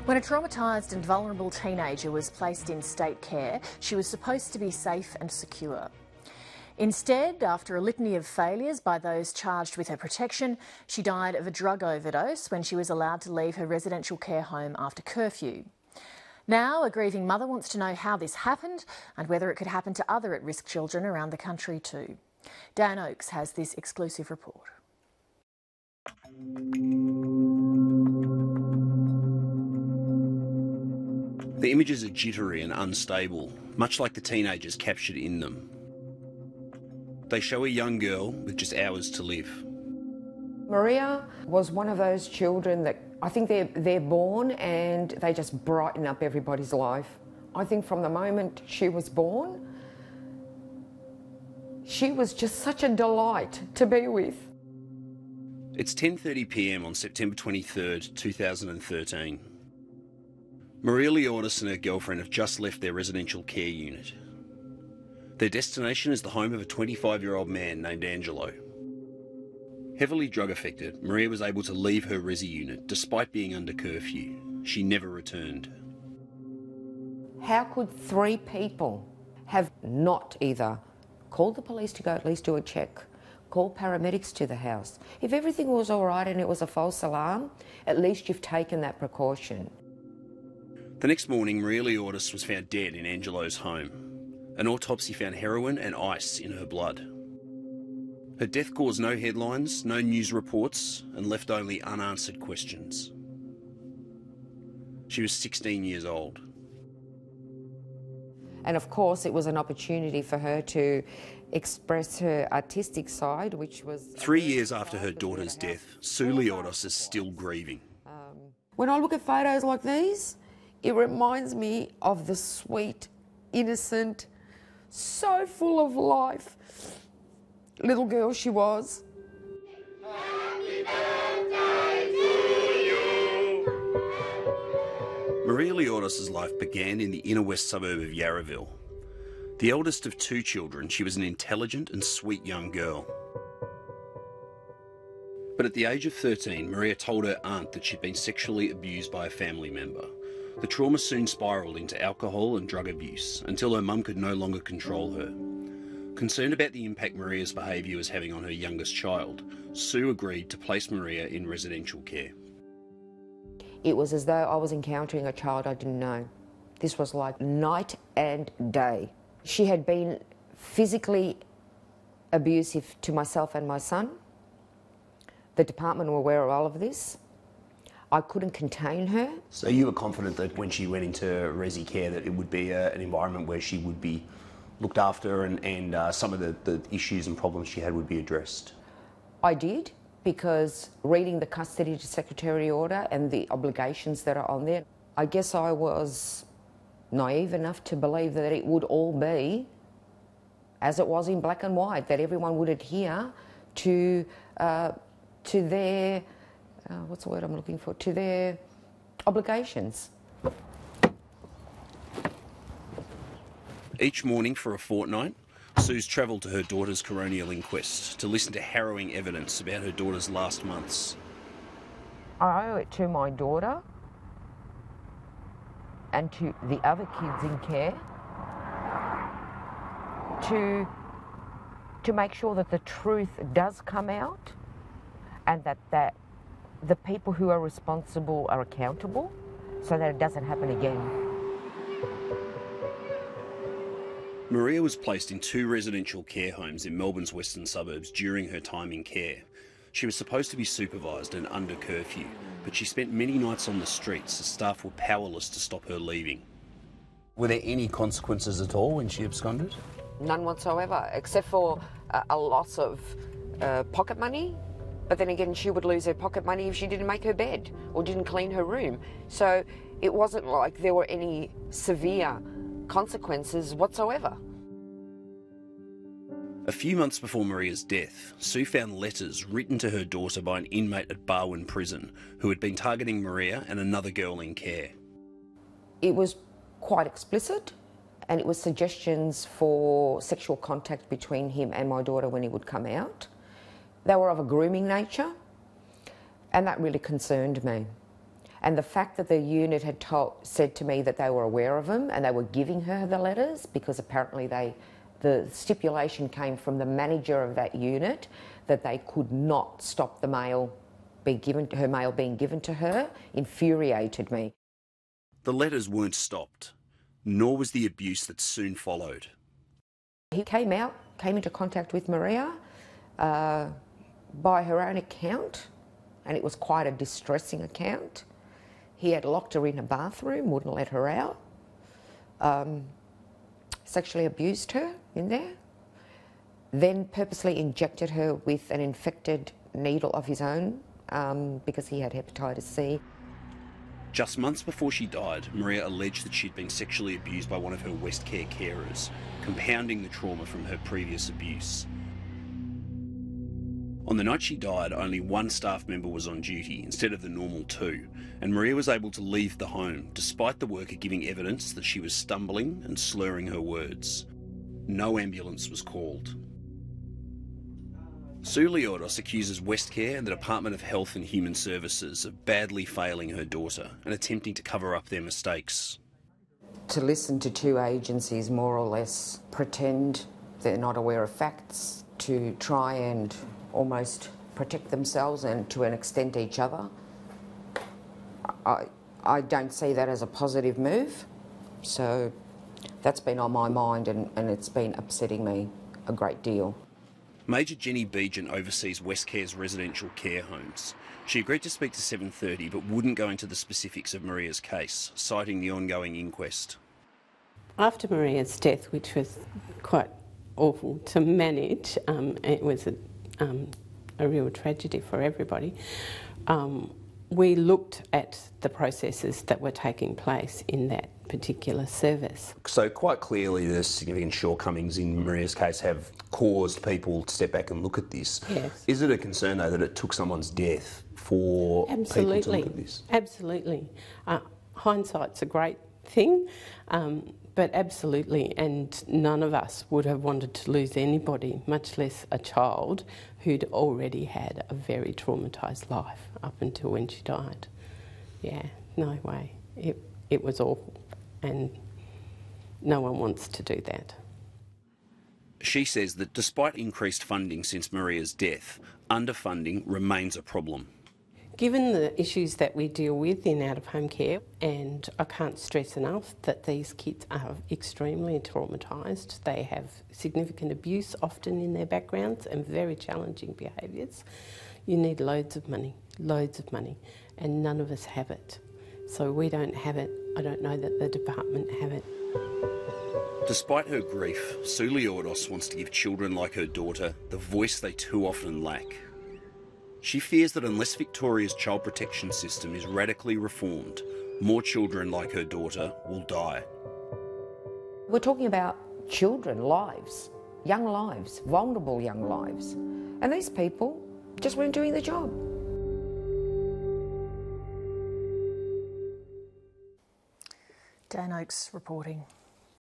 When a traumatised and vulnerable teenager was placed in state care, she was supposed to be safe and secure. Instead, after a litany of failures by those charged with her protection, she died of a drug overdose when she was allowed to leave her residential care home after curfew. Now, a grieving mother wants to know how this happened and whether it could happen to other at-risk children around the country too. Dan Oakes has this exclusive report. The images are jittery and unstable, much like the teenagers captured in them. They show a young girl with just hours to live. Maria was one of those children that I think they're born and they just brighten up everybody's life. I think from the moment she was born, she was just such a delight to be with. It's 10:30 p.m. on September 23rd, 2013. Maria Leordis and her girlfriend have just left their residential care unit. Their destination is the home of a 25-year-old man named Angelo. Heavily drug affected, Maria was able to leave her resi unit despite being under curfew. She never returned. How could 3 people have not either called the police to go at least do a check, called paramedics to the house? If everything was all right and it was a false alarm, at least you've taken that precaution. The next morning, Maria Leordis was found dead in Angelo's home. An autopsy found heroin and ice in her blood. Her death caused no headlines, no news reports, and left only unanswered questions. She was 16 years old. And of course, it was an opportunity for her to express her artistic side, which was... 3 years after her daughter's death, Sue Leordis is still grieving. When I look at photos like these, it reminds me of the sweet, innocent, so full of life little girl she was. Happy birthday to you. Maria Leordis' life began in the inner west suburb of Yarraville. The eldest of 2 children, she was an intelligent and sweet young girl. But at the age of 13, Maria told her aunt that she'd been sexually abused by a family member. The trauma soon spiralled into alcohol and drug abuse until her mum could no longer control her. Concerned about the impact Maria's behaviour was having on her youngest child, Sue agreed to place Maria in residential care. It was as though I was encountering a child I didn't know. This was like night and day. She had been physically abusive to myself and my son. The department were aware of all of this. I couldn't contain her. So you were confident that when she went into resi care that it would be an environment where she would be looked after and some of the issues and problems she had would be addressed? I did, because reading the custody to secretary order and the obligations that are on there, I guess I was naive enough to believe that it would all be as it was in black and white, that everyone would adhere to their, what's the word I'm looking for, to their obligations. Each morning for a fortnight, Sue's travelled to her daughter's coronial inquest to listen to harrowing evidence about her daughter's last months. I owe it to my daughter and to the other kids in care to make sure that the truth does come out and that the people who are responsible are accountable so that it doesn't happen again. Maria was placed in 2 residential care homes in Melbourne's western suburbs during her time in care. She was supposed to be supervised and under curfew, but she spent many nights on the streets as staff were powerless to stop her leaving. Were there any consequences at all when she absconded? None whatsoever, except for a loss of pocket money. But then again, she would lose her pocket money if she didn't make her bed or didn't clean her room. So it wasn't like there were any severe consequences whatsoever. A few months before Maria's death, Sue found letters written to her daughter by an inmate at Barwon Prison who had been targeting Maria and another girl in care. It was quite explicit, and it was suggestions for sexual contact between him and my daughter when he would come out. They were of a grooming nature, and that really concerned me. And the fact that the unit had said to me that they were aware of them and they were giving her the letters, because apparently the stipulation came from the manager of that unit that they could not stop the mail her mail being given to her, infuriated me. The letters weren't stopped, nor was the abuse that soon followed. He came into contact with Maria by her own account, and it was quite a distressing account. He had locked her in a bathroom, wouldn't let her out, sexually abused her in there, then purposely injected her with an infected needle of his own because he had hepatitis C. Just months before she died, Maria alleged that she'd been sexually abused by one of her Westcare carers, compounding the trauma from her previous abuse. On the night she died, only one staff member was on duty instead of the normal two, and Maria was able to leave the home despite the worker giving evidence that she was stumbling and slurring her words. No ambulance was called. Sue Leotos accuses Westcare and the Department of Health and Human Services of badly failing her daughter and attempting to cover up their mistakes. To listen to two agencies more or less pretend they're not aware of facts, to try and almost protect themselves and to an extent each other, I don't see that as a positive move. So that's been on my mind and it's been upsetting me a great deal. Major Jenny Beejan oversees Westcare's residential care homes. She agreed to speak to 7:30 but wouldn't go into the specifics of Maria's case, citing the ongoing inquest. After Maria's death, which was quite awful to manage, it was a real tragedy for everybody, we looked at the processes that were taking place in that particular service. So quite clearly the significant shortcomings in Maria's case have caused people to step back and look at this. Yes. Is it a concern though that it took someone's death for people to look at this? Absolutely. Hindsight's a great thing, but absolutely, and none of us would have wanted to lose anybody, much less a child who'd already had a very traumatised life up until when she died. Yeah, no way. It was awful, and no one wants to do that. She says that despite increased funding since Maria's death, underfunding remains a problem. Given the issues that we deal with in out-of-home care, and I can't stress enough that these kids are extremely traumatised, they have significant abuse often in their backgrounds and very challenging behaviours, you need loads of money, and none of us have it. So we don't have it. I don't know that the department have it. Despite her grief, Sue Leotos wants to give children like her daughter the voice they too often lack. She fears that unless Victoria's child protection system is radically reformed, more children like her daughter will die. We're talking about children, lives, young lives, vulnerable young lives. And these people just weren't doing the job. Dan Oakes reporting.